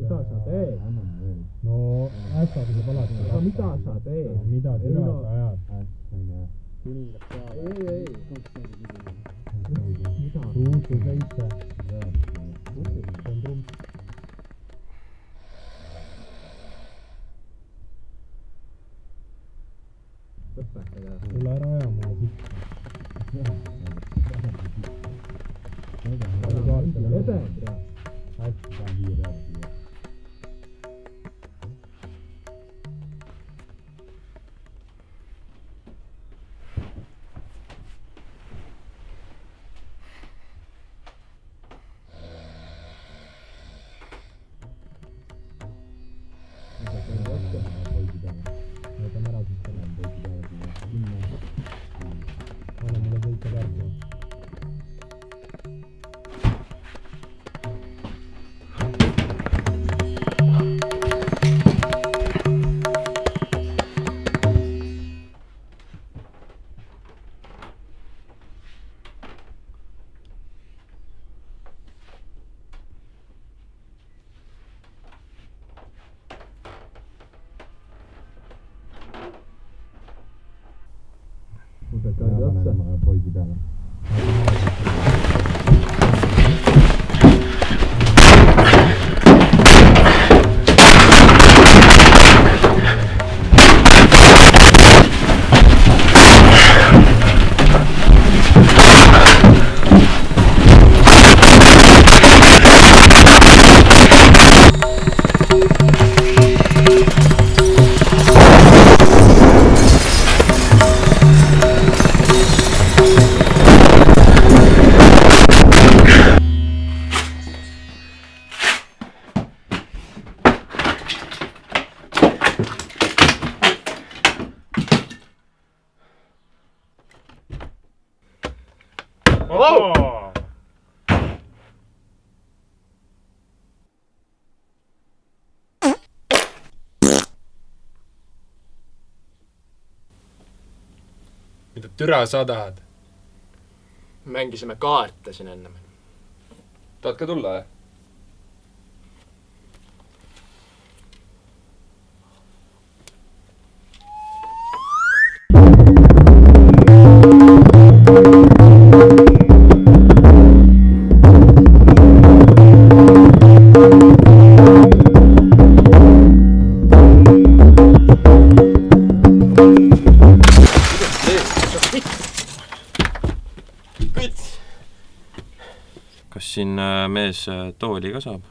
Mida sa teed? No ässa tuleb alati. Aga mida sa teed? Mida türa sa ajad? Ei. Mida? Ruutu 7. See on trump. Tule ära aja mulle pikka. Ede. Anna mulle võita värgi. Poisi peale. Mida türa sa tahad? Mängisime kaarte siin ennem. Tahad ka tulla, jah? Kas siin mees tooli ka saab?